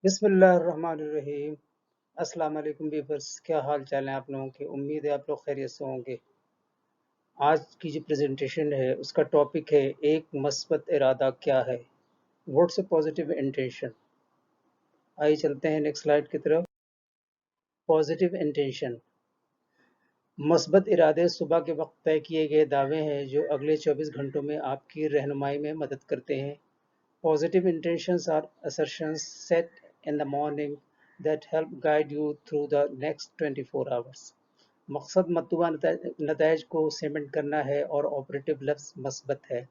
बिस्मिल्लाहिर्रहमानिर्रहीम। अस्सलाम वालेकुम व्यूअर्स, क्या हाल चाल है आप लोगों के। उम्मीद है आप लोग खैरियत से होंगे। आज की जो प्रेजेंटेशन है उसका टॉपिक है एक مثبت इरादा क्या है, व्हाट्स अ पॉजिटिव इंटेंशन। आइए चलते हैं नेक्स्ट स्लाइड की तरफ। Positive intention. مثبت इरादे सुबह के वक्त तय किए गए दावे हैं जो अगले 24 घंटों में आपकी रहनुमाई में मदद करते हैं। Positive intentions are assertions set in the morning that help guide you through the next 24 hours. मकसद मतबूआ नताइज को सीमेंट करना है और ऑपरेटिव लफ्ज़ मस्बत है।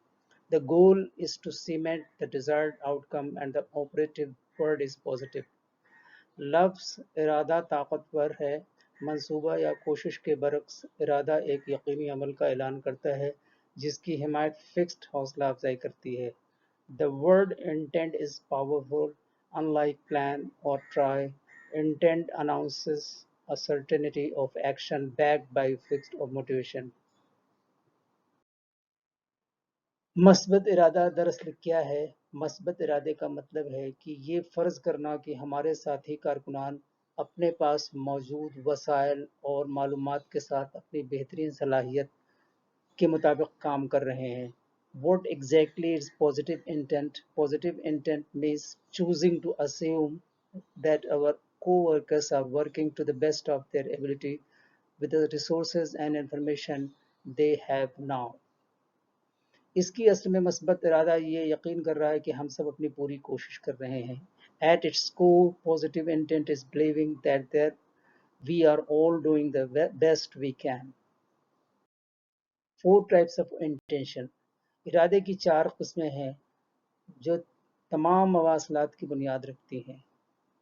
The goal is to cement the desired outcome and the operative word is positive. लफ्ज़ इरादा ताकतवर है, मंसूबा या कोशिश के बरक्स इरादा एक यकीनी अमल का ऐलान करता है जिसकी हिमायत फिक्स्ड हौसला अफजाई करती है। The word intent is powerful. Unlike plan or try, intent announces a certainty of action backed by fixed or motivation. मस्बत इरादा दरअसल क्या है? मस्बत इरादे का मतलब है कि ये फ़र्ज़ करना कि हमारे साथी कारकुनान अपने पास मौजूद वसाइल और मालूमात के साथ अपनी बेहतरीन सलाहियत के मुताबिक काम कर रहे हैं। What exactly is positive intent? Positive intent means choosing to assume that our co-workers are working to the best of their ability with the resources and information they have now. इसकी असल में मस्बत इरादा ये यकीन कर रहा है कि हम सब अपनी पूरी कोशिश कर रहे हैं। At its core, positive intent is believing that we are all doing the best we can. 4 types of intention. इरादे की 4 किस्में हैं जो तमाम मवासलात की बुनियाद रखती हैं।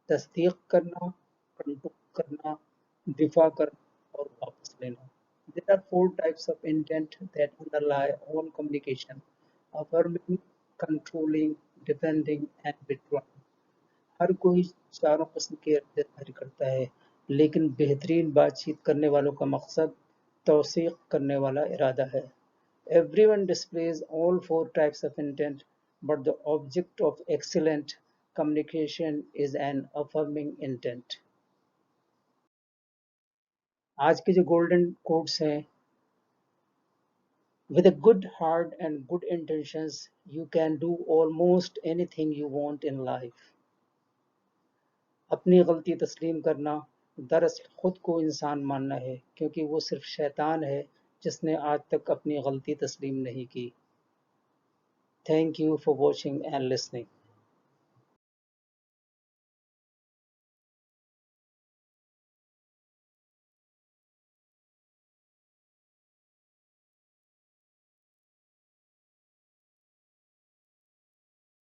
तस्दीक करना, कंट्रोल करना, दिफा करना और वापस लेना। There are 4 types of intent that underlie all communication: affirming, controlling, defending and withdrawing. हर कोई चारों किस्म के इरादे जाहिर करता है, लेकिन बेहतरीन बातचीत करने वालों का मकसद तौसीक करने वाला इरादा है। Everyone displays all 4 types of intent, but the object of excellent communication is an affirming intent. आज के जो गोल्डन कोट्स हैं, with a good heart and good intentions you can do almost anything you want in life. अपनी गलती तस्लीम करना दरअसल खुद को इंसान मानना है, क्योंकि वो सिर्फ शैतान है जिसने आज तक अपनी गलती तस्लीम नहीं की। Thank you for watching and listening.